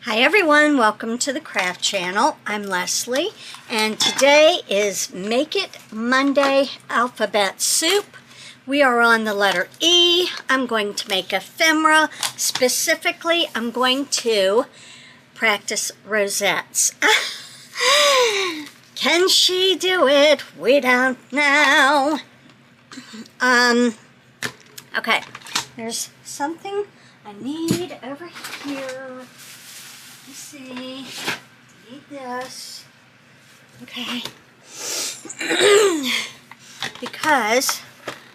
Hi everyone, welcome to the Craft Channel. I'm Leslie and today is Make It Monday Alphabet Soup. We are on the letter E. I'm going to make ephemera. Specifically, I'm going to practice rosettes. Can she do it? We don't know. Okay, there's something I need over here. Let's see, need this, okay, because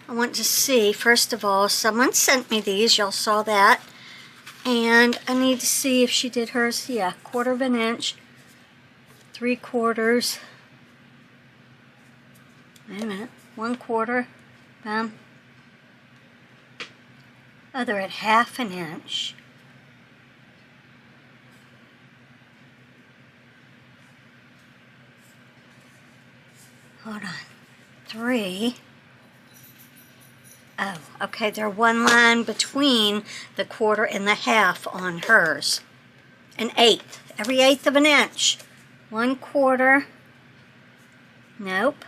I want to see, first of all, someone sent me these, y'all saw that, and I need to see if she did hers. Yeah, 1/4 of an inch, 3/4, wait a minute, 1/4, oh, they're at 1/2 an inch. Hold on. 3. Oh, okay, they're one line between the 1/4 and the 1/2 on hers. 1/8, every 1/8 of an inch. 1/4. Nope.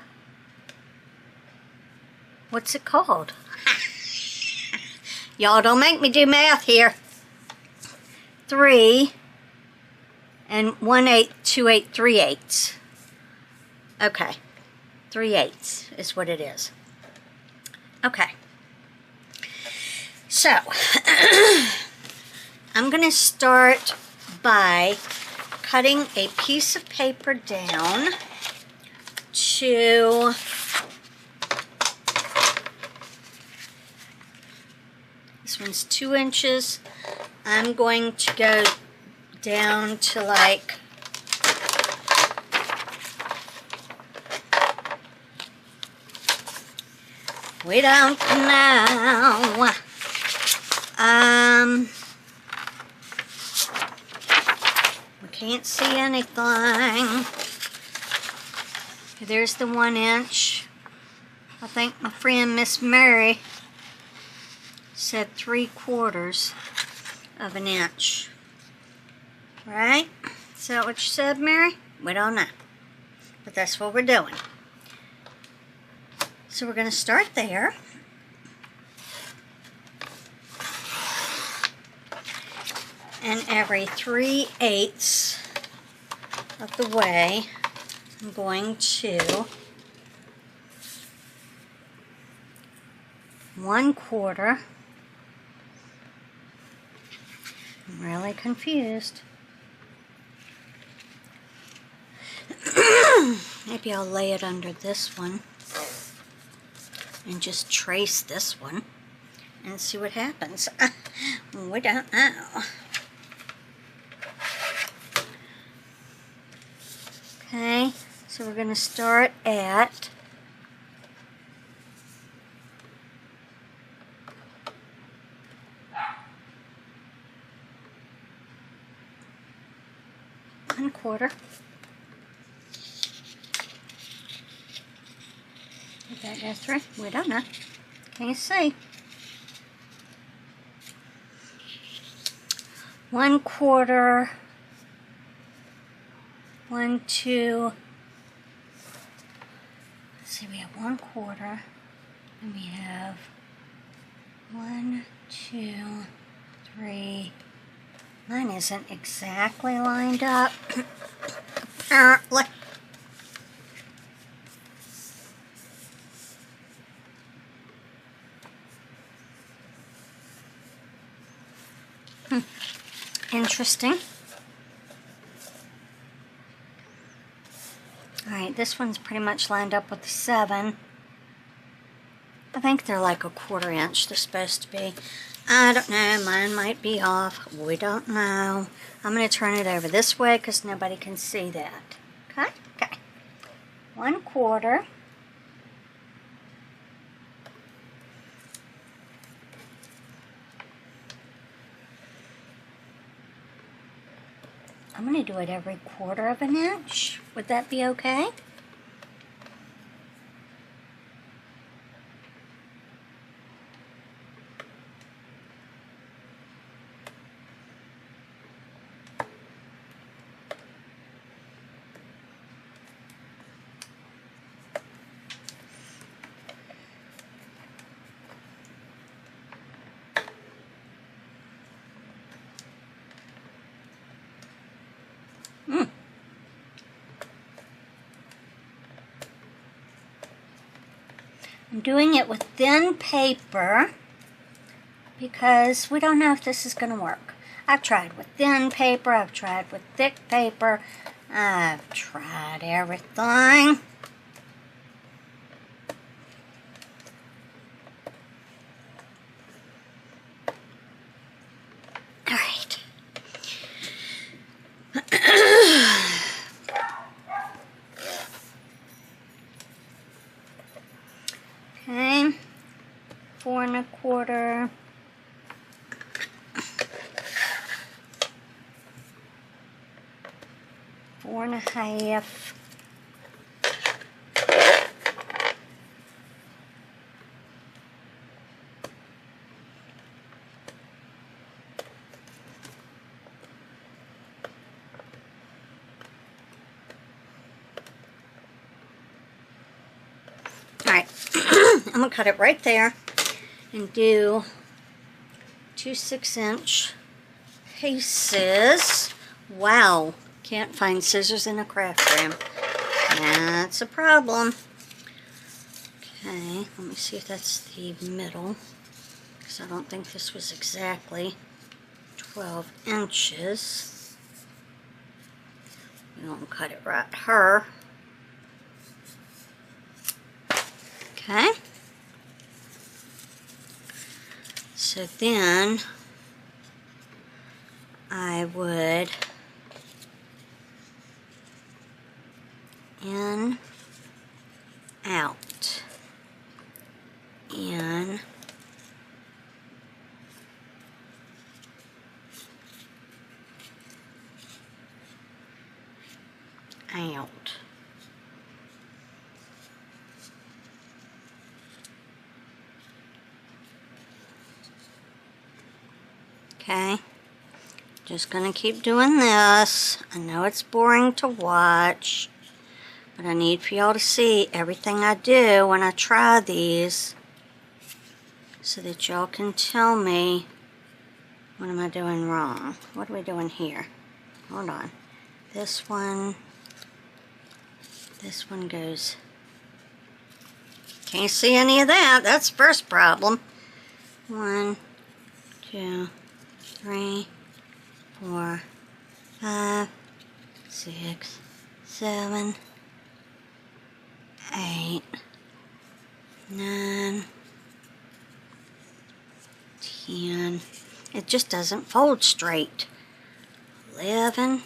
What's it called? Y'all don't make me do math here. 3 and 1/8, 2/8, 3/8. Okay. 3/8 is what it is. Okay. So, I'm going to start by cutting a piece of paper down to this one's 2 inches. I'm going to go down to like we don't know. We can't see anything. There's the 1 inch. I think my friend Miss Mary said 3/4 of an inch. Right? Is that what you said, Mary? We don't know. But that's what we're doing. So we're going to start there. And every 3/8 of the way, I'm going to 1/4. I'm really confused. Maybe I'll lay it under this one and just trace this one and see what happens. We don't know. Okay, so we're going to start at one quarter. Did that go through? We don't know. Can't see. 1/4. 1, 2. Let's see, we have 1/4. And we have 1, 2, 3. Mine isn't exactly lined up, apparently. Interesting. Alright, this one's pretty much lined up with the 7. I think they're like a 1/4 inch, they're supposed to be. I don't know, mine might be off. We don't know. I'm going to turn it over this way because nobody can see that. Okay? Okay. 1/4. I'm going to do it every 1/4 of an inch. Would that be okay? I'm doing it with thin paper because we don't know if this is going to work. I've tried with thin paper, I've tried with thick paper, I've tried everything. All right. Okay, 4 1/4. 4 1/2. Alright, I'm going to cut it right there and do 2 6-inch pieces. Wow, can't find scissors in a craft room. That's a problem. Okay, let me see if that's the middle, because I don't think this was exactly 12 inches. We won't cut it right here. Okay, so then I would in, out, in, out. Okay, just gonna keep doing this. I know it's boring to watch, but I need for y'all to see everything I do when I try these so that y'all can tell me what am I doing wrong. What are we doing here? Hold on. This one goes, can't see any of that. That's the first problem. 1, 2, 3, 4, 5, 6, 7, 8, 9, 10. It just doesn't fold straight. 11,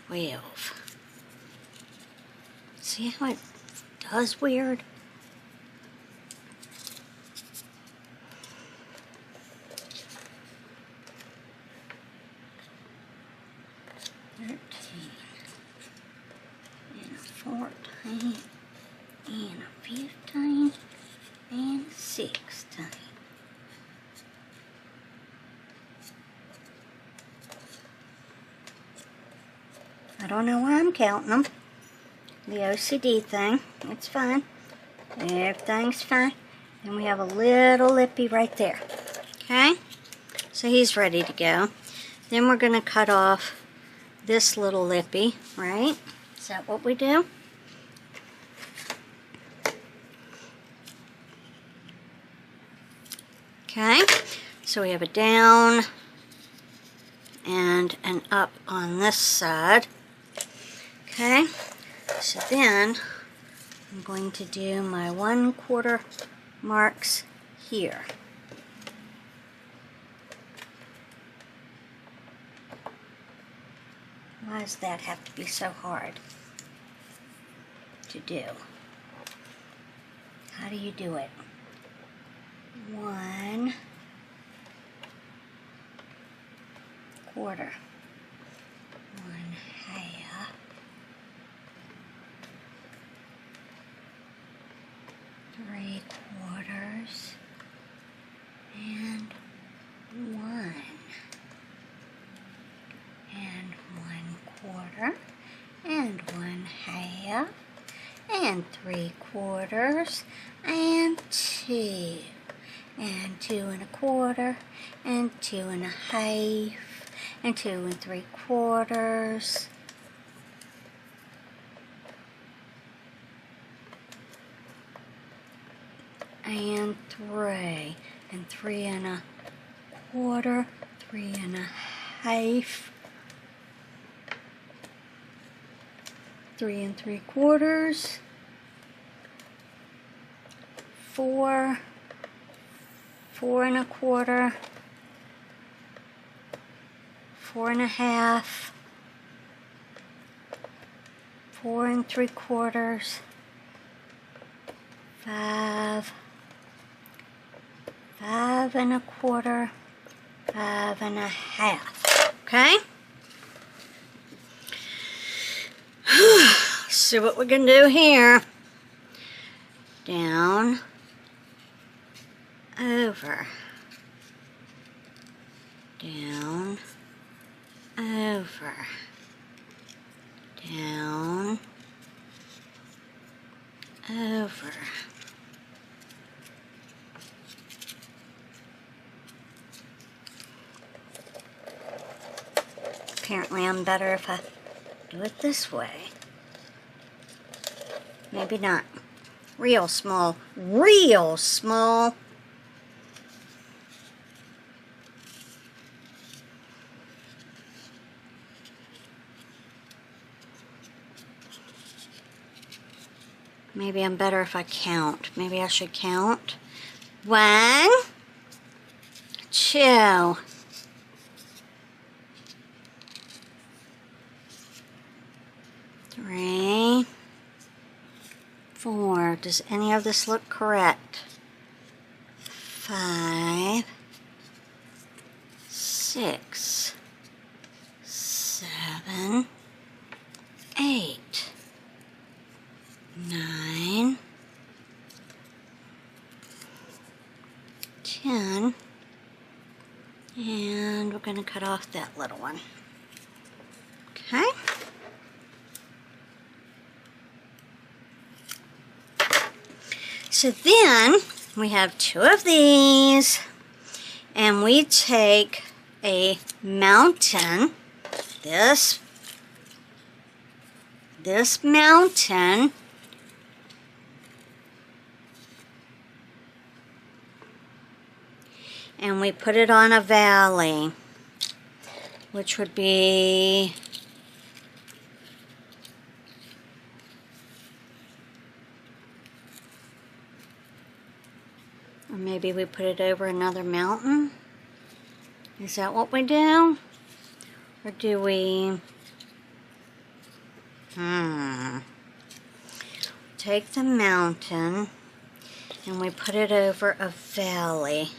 12. See how it does weird? 13 and 14 and 15 and 16. I don't know why I'm counting them. The OCD thing, it's fine. Everything's fine. And we have a little lippy right there. Okay, so he's ready to go. Then we're going to cut off this little lippy, right? Is that what we do? Okay, so we have a down and an up on this side. Okay, so then I'm going to do my 1/4 marks here. Why does that have to be so hard to do? How do you do it? 1/4. 1/2. 3/4 and 1 and 1/4 and 1/2 and 3/4 and 2 and 2 1/4 and 2 1/2 and 2 3/4. and 3 and 3 1/4, 3 1/2, 3 3/4, 4, 4 1/4, 4 1/2, 4 3/4, 5, 5 1/4, 5 1/2. Okay? See what we're going to do here. Down, over, down, over, down, over. Apparently I'm better if I do it this way. Maybe not. Real small. Real small. Maybe I'm better if I count. Maybe I should count. 1, 2. 3, 4. Does any of this look correct? 5, 6, 7, 8, 9, 10, and we're going to cut off that little one. Okay. So then we have 2 of these, and we take a mountain, this mountain, and we put it on a valley, which would be or maybe we put it over another mountain. Is that what we do? Or do we take the mountain and we put it over a valley,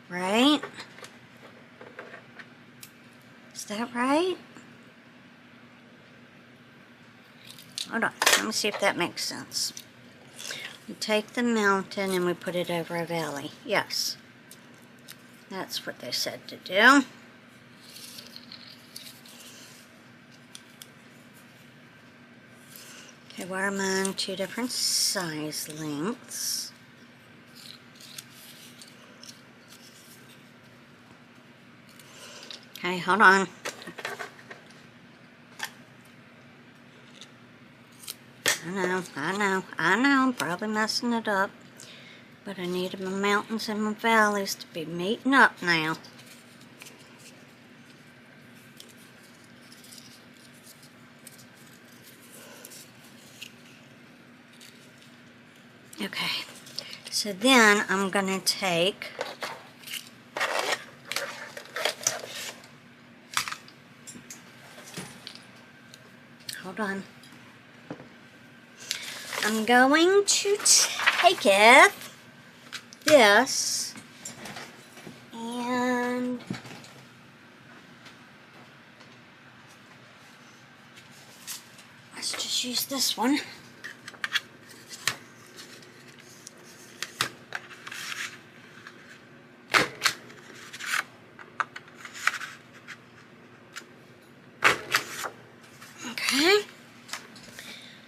right? Is that right? Hold on, let me see if that makes sense. We take the mountain and we put it over a valley. Yes, that's what they said to do. Okay, why are mine 2 different size lengths? Okay, hold on. I know, I'm probably messing it up. But I need my mountains and my valleys to be meeting up now. Okay, so then I'm going to take hold on. I'm going to take this and let's just use this one. Okay.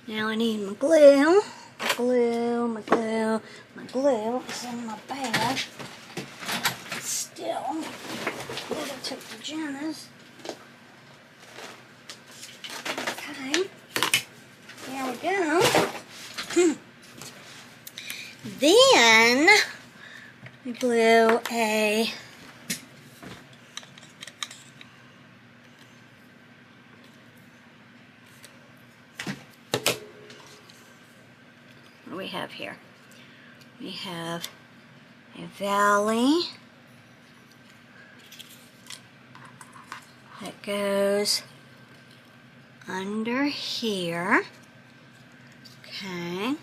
Now I need my glue. My glue is in my bag. Still, I took the Jenna's. Okay. There we go. Then glue a what do we have here? We have a valley that goes under here. Okay.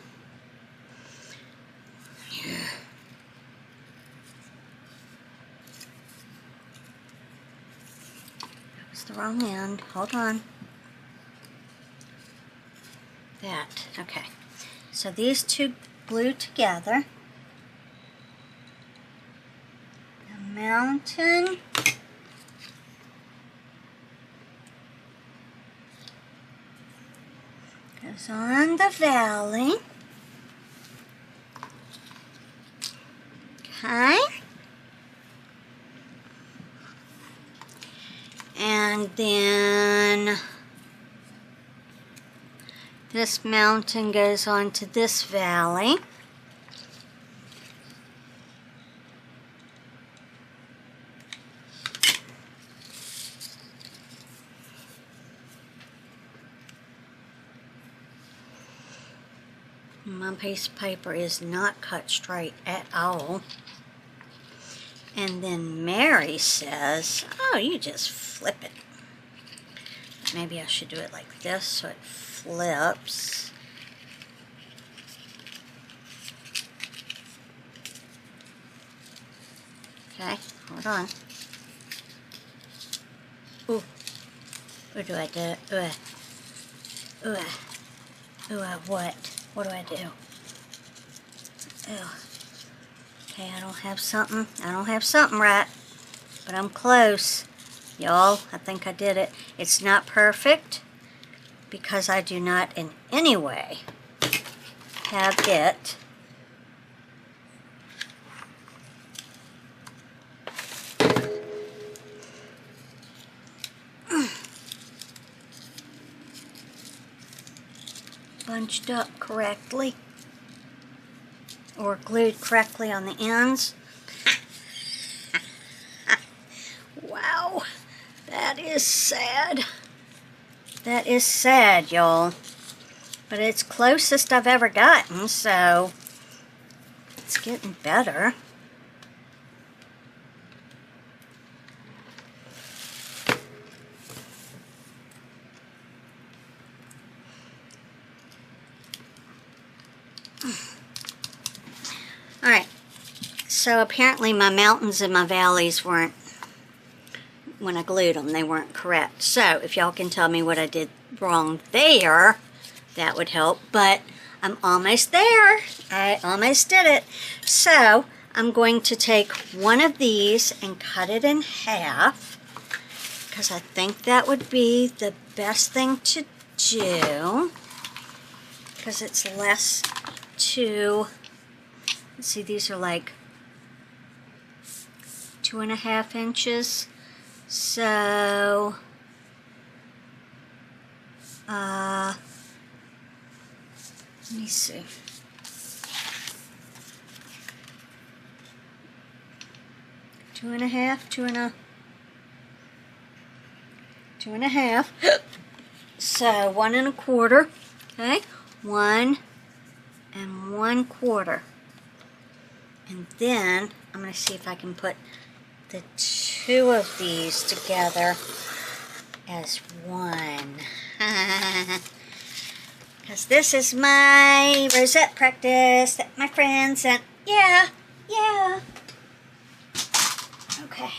That's the wrong end. Hold on. That. Okay. So these two glue together. The mountain goes on the valley. Okay. And then this mountain goes on to this valley. My piece of paper is not cut straight at all. And then Mary says, oh, you just flip it. Maybe I should do it like this so it flips. Okay, hold on. Ooh, what do I do? What? What do I do? Ooh. Okay, I don't have something right, but I'm close. Y'all, I think I did it. It's not perfect because I do not in any way have it bunched up correctly or glued correctly on the ends. Wow, that is sad. That is sad, y'all. But it's closest I've ever gotten, so it's getting better. Alright, so apparently my mountains and my valleys weren't, when I glued them, they weren't correct. So if y'all can tell me what I did wrong there, that would help. But I'm almost there. I almost did it. So I'm going to take one of these and cut it in half, because I think that would be the best thing to do, because it's less to... See, these are like 2.5 inches. So, let me see. Two and a half. So 1 1/4. Okay, 1 1/4. And then I'm going to see if I can put the two of these together as one. Because this is my rosette practice that my friend sent. Yeah. Okay.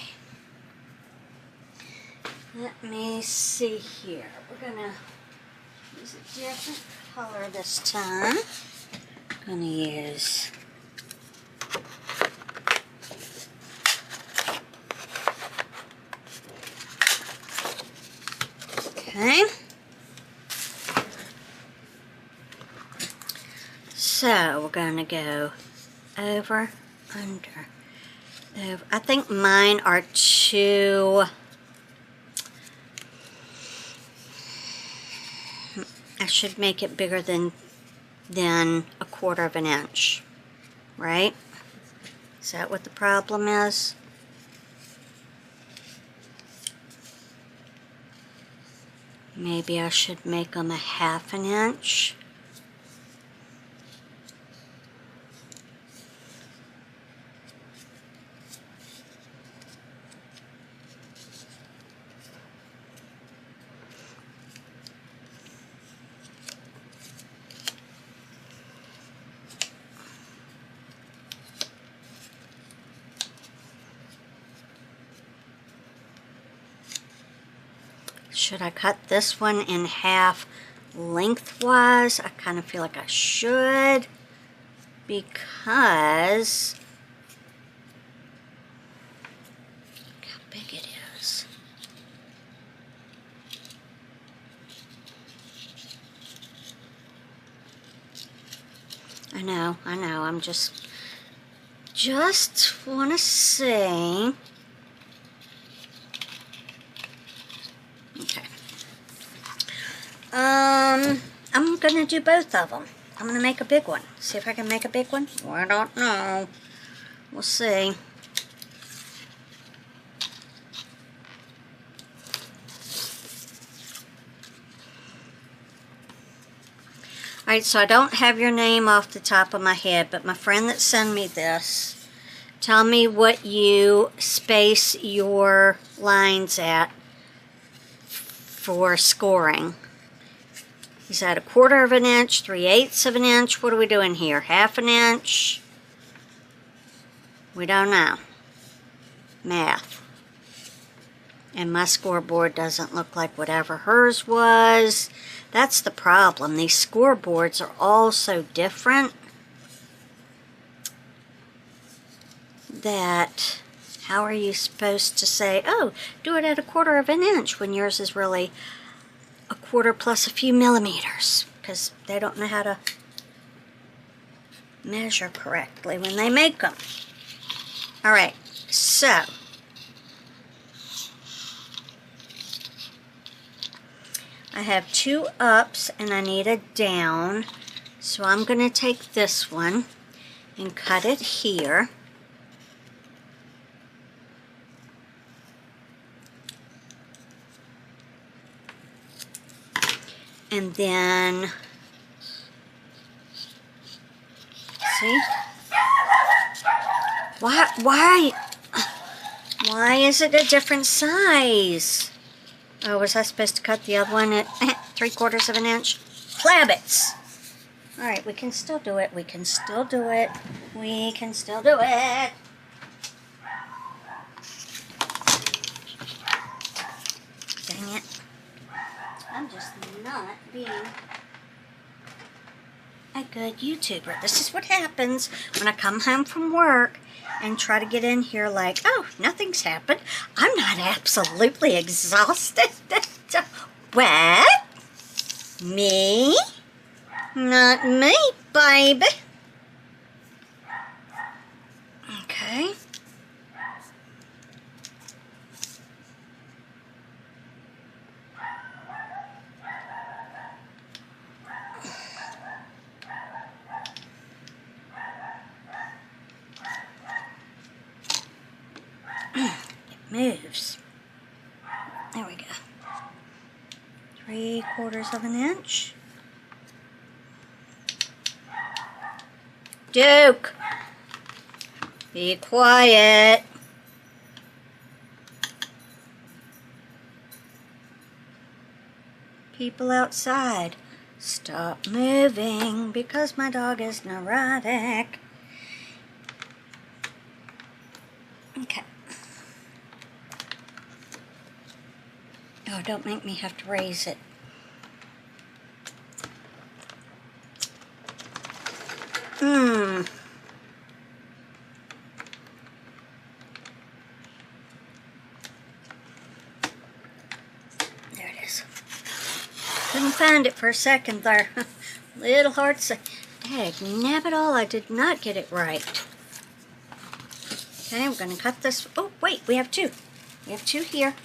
Let me see here. We're going to use a different color this time. I'm going to use... Okay, so we're going to go over, under, over. I think mine are too, I should make it bigger than 1/4 of an inch, right? Is that what the problem is? Maybe I should make them a 1/2 inch. Should I cut this one in half lengthwise? I kind of feel like I should, because look how big it is. I know, I'm just want to see. Okay. I'm gonna do both of them. I'm gonna make a big one. See if I can make a big one. Well, I don't know. We'll see. Alright, so I don't have your name off the top of my head, but my friend that sent me this, tell me what you space your lines at for scoring. Is that 1/4 of an inch, 3/8 of an inch? What are we doing here? 1/2 inch? We don't know. Math. And my scoreboard doesn't look like whatever hers was. That's the problem. These scoreboards are all so different that how are you supposed to say, oh, do it at 1/4 of an inch when yours is really 1/4 plus a few millimeters, because they don't know how to measure correctly when they make them. All right, so I have 2 ups and I need a down, so I'm going to take this one and cut it here. And then, see? Why is it a different size? Oh, was I supposed to cut the other one at 3/4 of an inch? Flabbits! Alright, we can still do it. We can still do it. We can still do it. Dang it. I'm just not being a good YouTuber. This is what happens when I come home from work and try to get in here like, oh, nothing's happened. I'm not absolutely exhausted. What? Me? Not me, baby. Okay. Moves. There we go. 3/4 of an inch. Duke, be quiet. People outside, stop moving because my dog is neurotic. Okay. Oh, don't make me have to raise it. There it is. Couldn't find it for a second there. Little hard to say. Dang, all, I did not get it right. Okay, we're going to cut this. Oh, wait, we have 2. We have 2 here.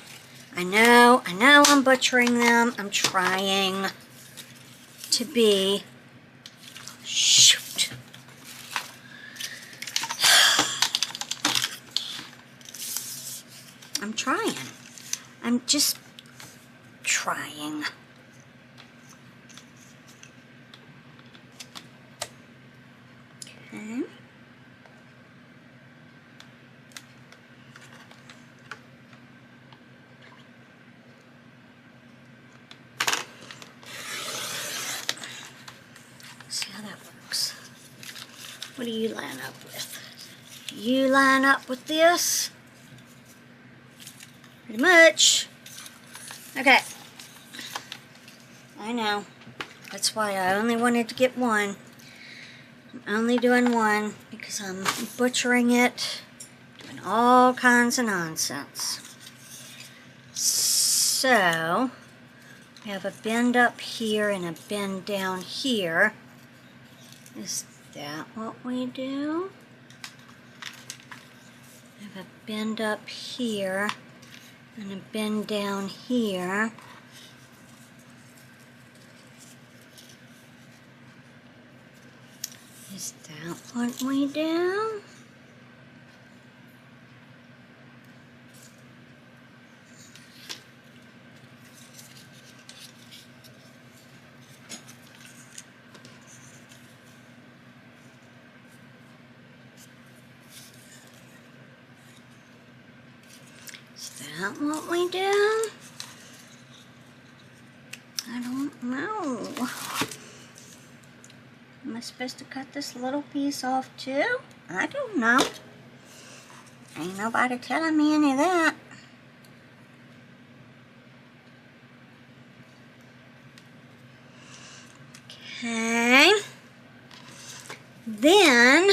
I know I'm butchering them. I'm trying to be. Shoot. I'm trying. I'm just trying. Okay. See how that works. What do you line up with? Do you line up with this? Pretty much. Okay. I know. That's why I only wanted to get one. I'm only doing one because I'm butchering it, doing all kinds of nonsense. So, we have a bend up here and a bend down here. Is that what we do? We have a bend up here and a bend down here. Is that what we do? Is that what we do? I don't know. Am I supposed to cut this little piece off too? I don't know. Ain't nobody telling me any of that. Okay. Then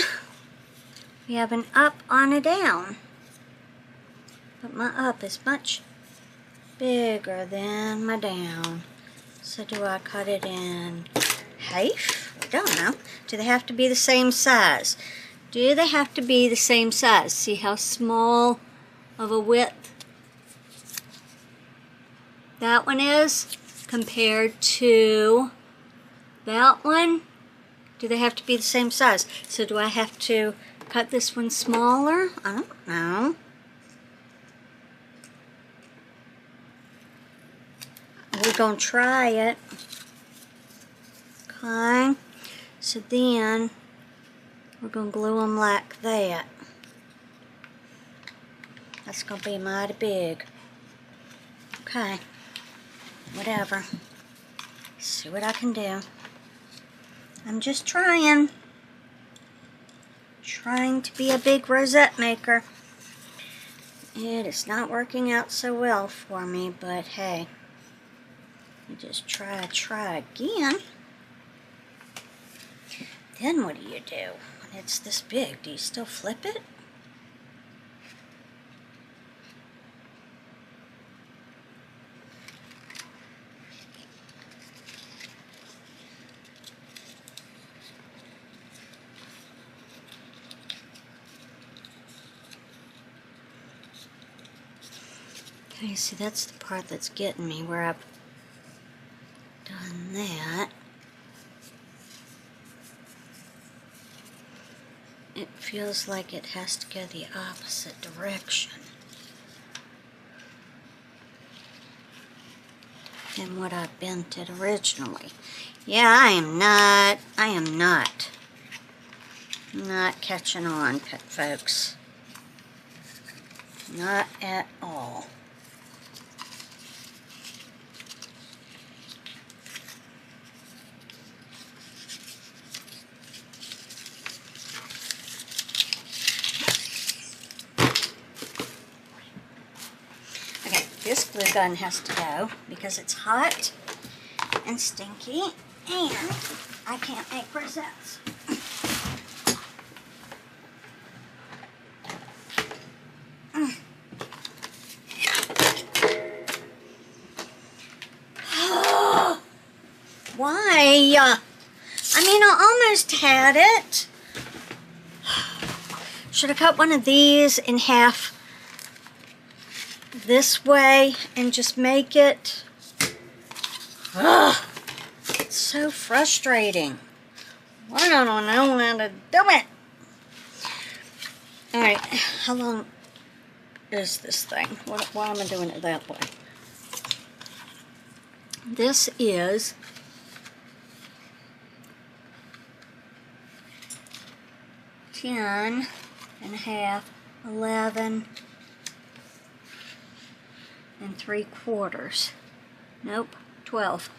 we have an up on a down. But my up is much bigger than my down. So do I cut it in half? I don't know. Do they have to be the same size? Do they have to be the same size? See how small of a width that one is compared to that one? Do they have to be the same size? So do I have to cut this one smaller? I don't know. We're going to try it. Okay. So then we're going to glue them like that. That's going to be mighty big. Okay. Whatever. See what I can do. I'm just trying. Trying to be a big rosette maker. It is not working out so well for me, but hey. You just try again. Then what do you do when it's this big? Do you still flip it? Okay, see, that's the part that's getting me, where I've done that. It feels like it has to go the opposite direction than what I bent it originally. Yeah, I am not catching on, folks. Not at all. This glue gun has to go because it's hot and stinky and I can't make rosettes. Why? I mean, I almost had it. Should I cut one of these in half this way and just make it? Ugh, it's so frustrating. I don't know how to do it. Alright, how long is this thing? Why am I doing it that way? This is 10 and a half, 11 and 3/4. Nope, 12.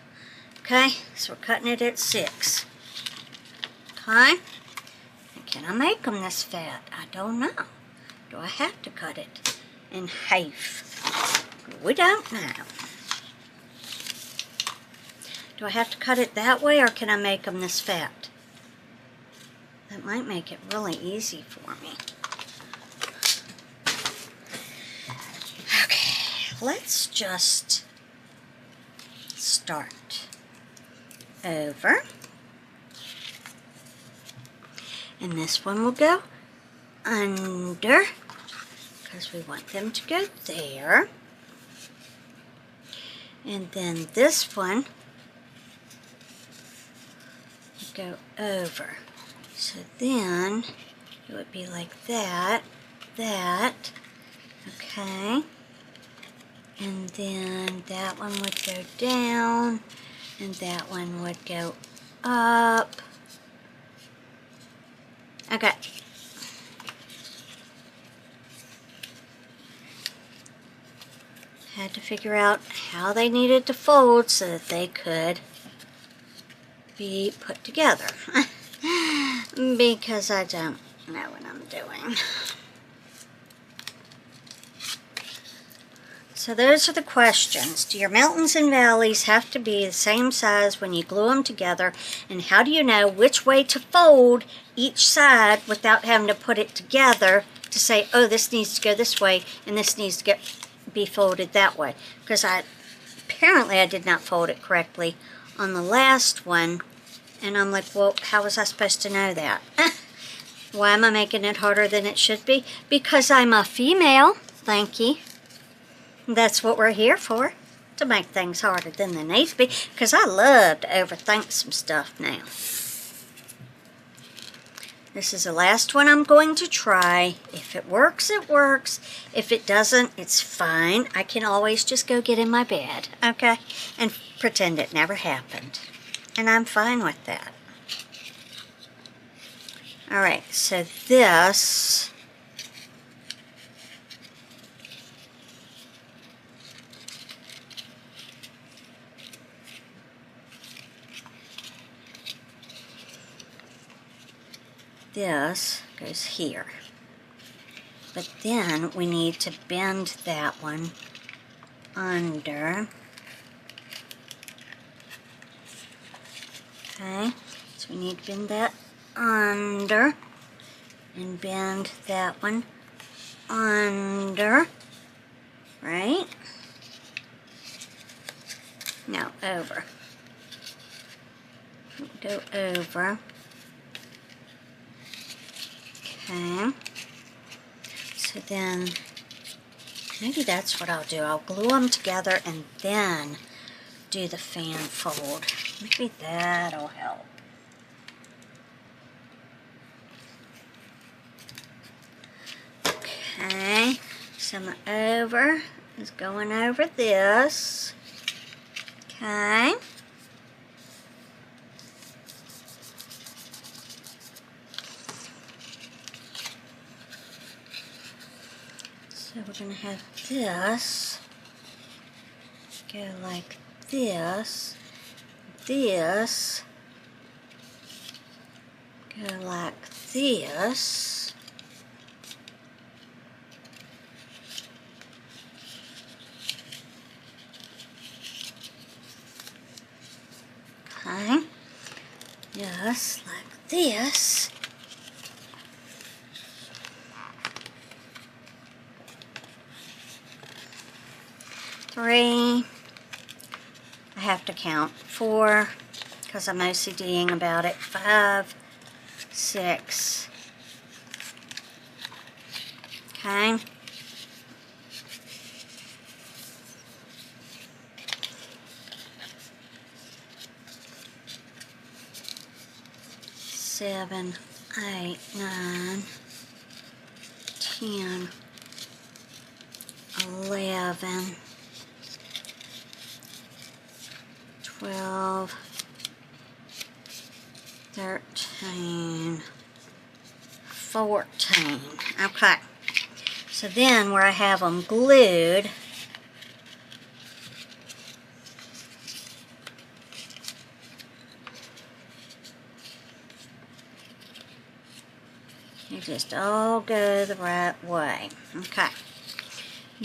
Okay, so we're cutting it at 6. Okay, and can I make them this fat? I don't know. Do I have to cut it in half? We don't know. Do I have to cut it that way, or can I make them this fat? That might make it really easy for me. Okay, let's just start over. And this one will go under, because we want them to go there. And then this one will go over. So then it would be like that, that, okay. And then that one would go down, and that one would go up. Okay. Had to figure out how they needed to fold so that they could be put together. Because I don't know what I'm doing. So those are the questions. Do your mountains and valleys have to be the same size when you glue them together? And how do you know which way to fold each side without having to put it together to say, oh, this needs to go this way and this needs to be folded that way? Because apparently I did not fold it correctly on the last one. And I'm like, well, how was I supposed to know that? Why am I making it harder than it should be? Because I'm a female. Thank you. That's what we're here for, to make things harder than they need to be, because I love to overthink some stuff now. This is the last one I'm going to try. If it works, it works. If it doesn't, it's fine. I can always just go get in my bed, okay, and pretend it never happened. And I'm fine with that. All right, so this... this goes here. But then we need to bend that one under. Okay, so we need to bend that under and bend that one under, right? No, over. Go over. Okay, so then maybe that's what I'll do. I'll glue them together and then do the fan fold. Maybe that'll help. Okay, so my over is going over this. Okay. So we're going to have this go like this, this go like this, okay, just like this. Three, I have to count, 4, because I'm OCDing about it, 5, 6, okay, 7, 8, 9, 10, 11, 12, 13, 14. Okay. So then where I have them glued, you just all go the right way. Okay.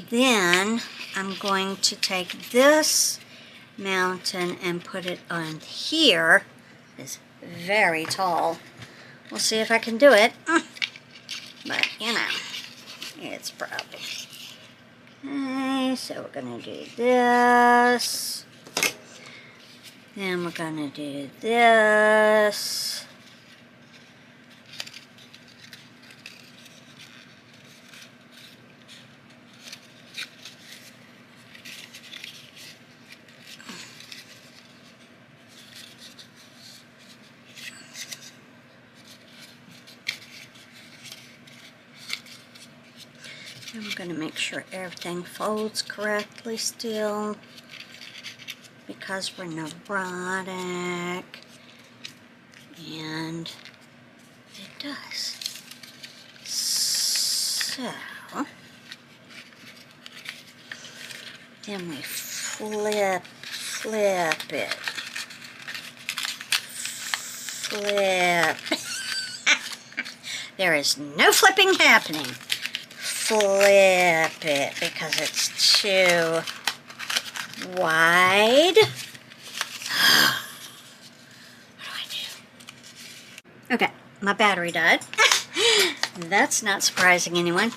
Then I'm going to take this mountain and put it on here. It's very tall. We'll see if I can do it. But, you know, it's a problem. Okay, so we're going to do this. Then we're going to do this. I'm going to make sure everything folds correctly still, because we're neurotic, and it does. So, then we flip it. Flip. There is no flipping happening. Flip it because it's too wide. What do I do? Okay, my battery died. That's not surprising anyone.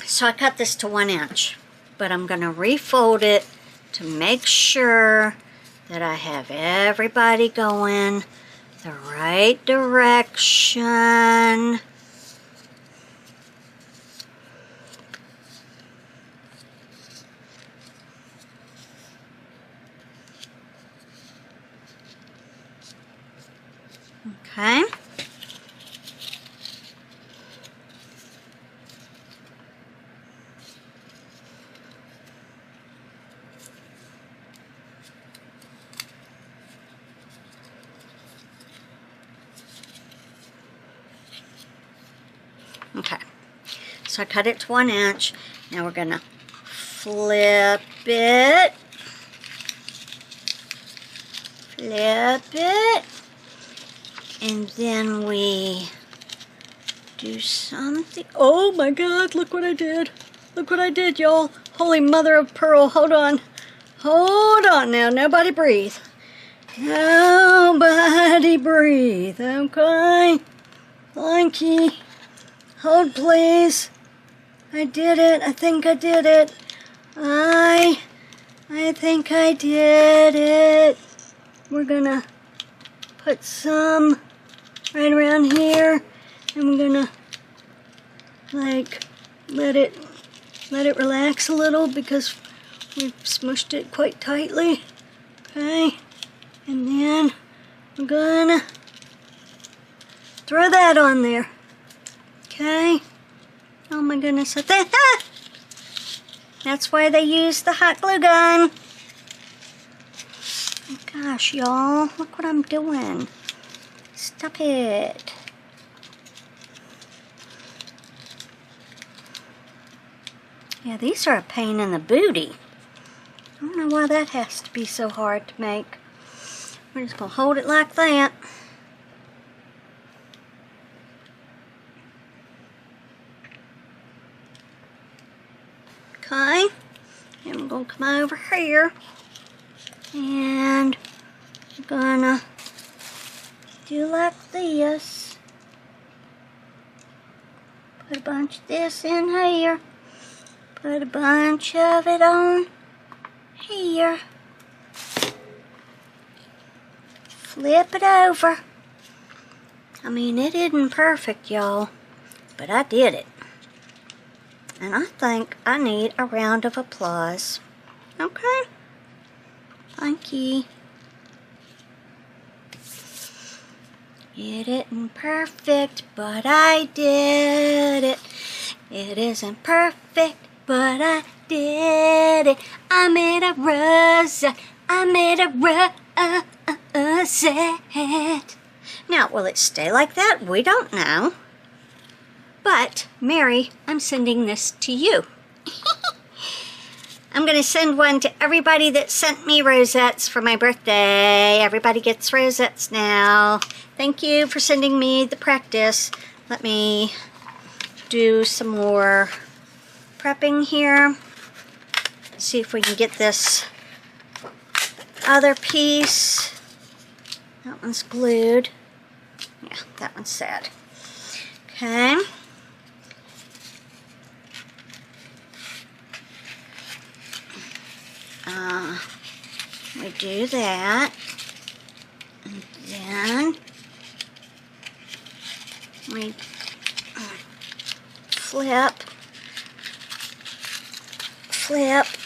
So I cut this to 1 inch, but I'm going to refold it to make sure that I have everybody going the right direction. Okay. Okay. So I cut it to 1 inch. Now we're gonna flip it. Flip it. And then we do something. Oh my God, look what I did. Look what I did, y'all. Holy mother of pearl, hold on. Hold on now, nobody breathe. Nobody breathe, okay? Thank you. Hold please. I did it, I think I did it. I think I did it. We're gonna put some right around here, and we're gonna like let it relax a little because we've smushed it quite tightly. Okay, and then we're gonna throw that on there. Okay. Oh my goodness, that's why they use the hot glue gun. Oh gosh, y'all, look what I'm doing. Stop it. Yeah, these are a pain in the booty. I don't know why that has to be so hard to make. We're just going to hold it like that. Okay. And we're going to come over here. And we're going to do like this. Put a bunch of this in here. Put a bunch of it on here. Flip it over. I mean, it isn't perfect, y'all, but I did it. And I think I need a round of applause. Okay? Thank you. It isn't perfect, but I did it. It isn't perfect, but I did it. I made a rosette. I made a rosette. Now, will it stay like that? We don't know. But, Mary, I'm sending this to you. I'm going to send one to everybody that sent me rosettes for my birthday. Everybody gets rosettes now. Thank you for sending me the practice. Let me do some more prepping here. See if we can get this other piece. That one's glued. Yeah, that one's sad. Okay. We do that, and then we flip,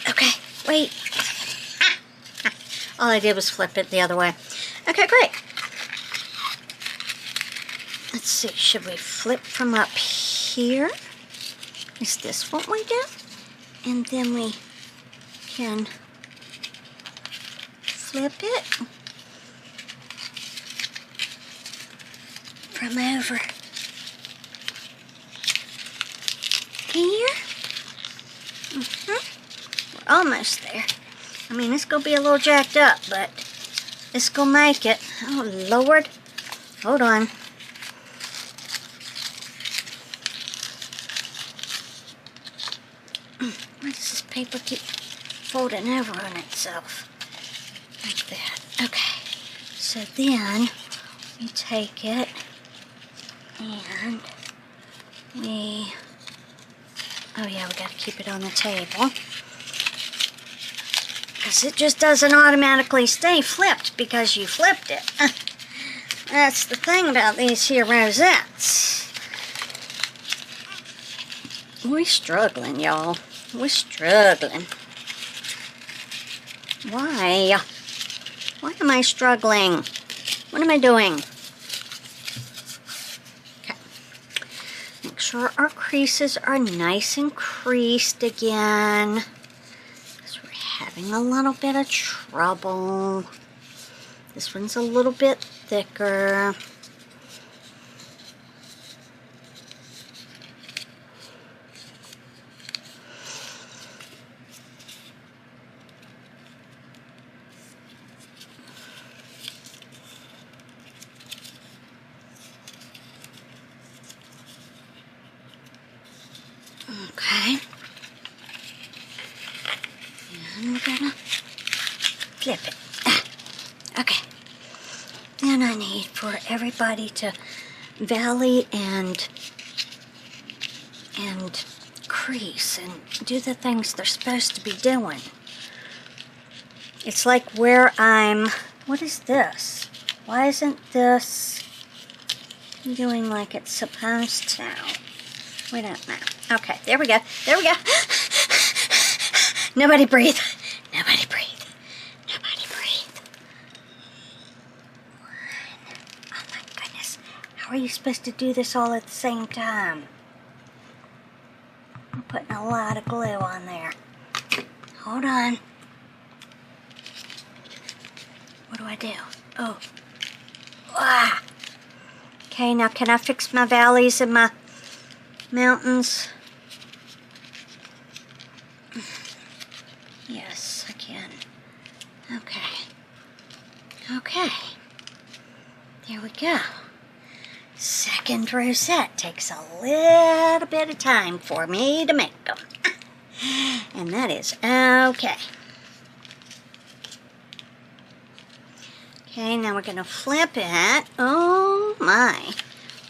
okay, wait, all I did was flip it the other way. Okay, great. Let's see, should we flip from up here? Is this what we do? And then we can flip it from over here. We're almost there. I mean, it's going to be a little jacked up, but it's going to make it. Oh, Lord. Hold on. Why does this paper keep folding over on itself? Like that. Okay. So then we take it and we... Oh yeah, we got to keep it on the table. Because it just doesn't automatically stay flipped because you flipped it. That's the thing about these here rosettes. We're struggling, y'all. We're struggling. Why? Why am I struggling? What am I doing? Okay. Make sure our creases are nice and creased again. Because we're having a little bit of trouble. This one's a little bit thicker. Okay. And we're gonna flip it. Okay. Then I need for everybody to valley and crease and do the things they're supposed to be doing. It's like where I'm... What is this? Why isn't this doing like it's supposed to? We don't know. Okay, there we go. There we go. Nobody breathe. Nobody breathe. Nobody breathe. One. Oh my goodness. How are you supposed to do this all at the same time? I'm putting a lot of glue on there. Hold on. What do I do? Oh. Ah. Okay, now can I fix my valleys and my mountains? Yes, I can. Okay. Okay. There we go. Second rosette takes a little bit of time for me to make them. And that is okay. Okay, now we're going to flip it. Oh my.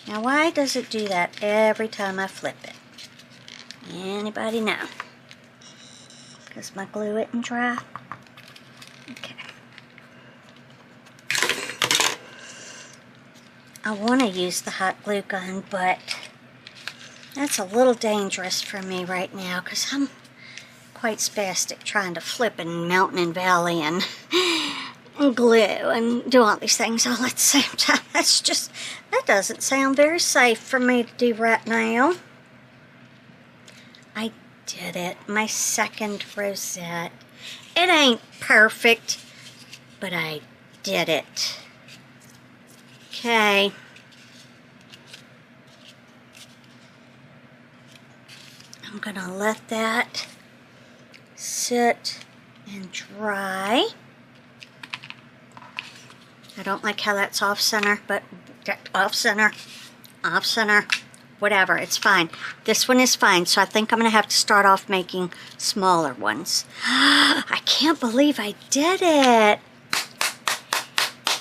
Now why does it do that every time I flip it? Anybody know? Because my glue isn't dry? Okay. I want to use the hot glue gun, but that's a little dangerous for me right now because I'm quite spastic trying to flip and mountain and valley and glue and do all these things all at the same time. That doesn't sound very safe for me to do right now. I did it. My second rosette. It ain't perfect, but I did it. Okay. I'm gonna let that sit and dry. I don't like how that's off center, but off center, whatever, it's fine. This one is fine, so I think I'm gonna have to start off making smaller ones. I can't believe I did it.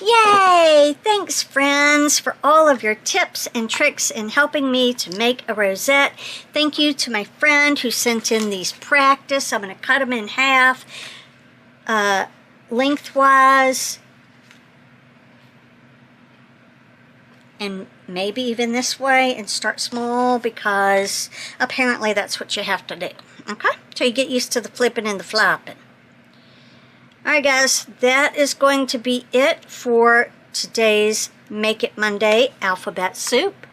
Yay! Thanks, friends, for all of your tips and tricks in helping me to make a rosette. Thank you to my friend who sent in these practice. I'm going to cut them in half, lengthwise, and maybe even this way, and start small because apparently that's what you have to do. Okay? So you get used to the flipping and the flopping. Alright guys, that is going to be it for today's Make It Monday alphabet soup.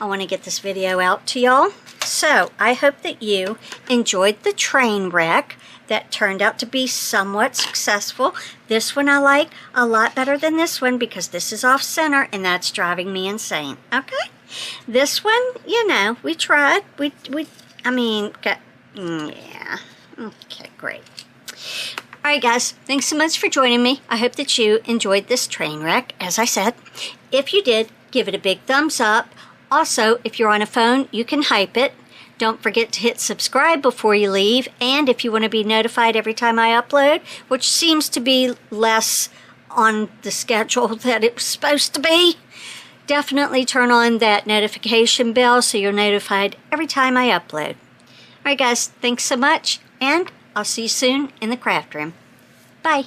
I want to get this video out to y'all. So, I hope that you enjoyed the train wreck that turned out to be somewhat successful. This one I like a lot better than this one because this is off center and that's driving me insane. Okay? This one, you know, we tried. Yeah. Okay, great. Alright guys, thanks so much for joining me. I hope that you enjoyed this train wreck, as I said. If you did, give it a big thumbs up. Also, if you're on a phone, you can hype it. Don't forget to hit subscribe before you leave. And if you want to be notified every time I upload, which seems to be less on the schedule that it was supposed to be, definitely turn on that notification bell so you're notified every time I upload. Alright guys, thanks so much, and I'll see you soon in the craft room. Bye.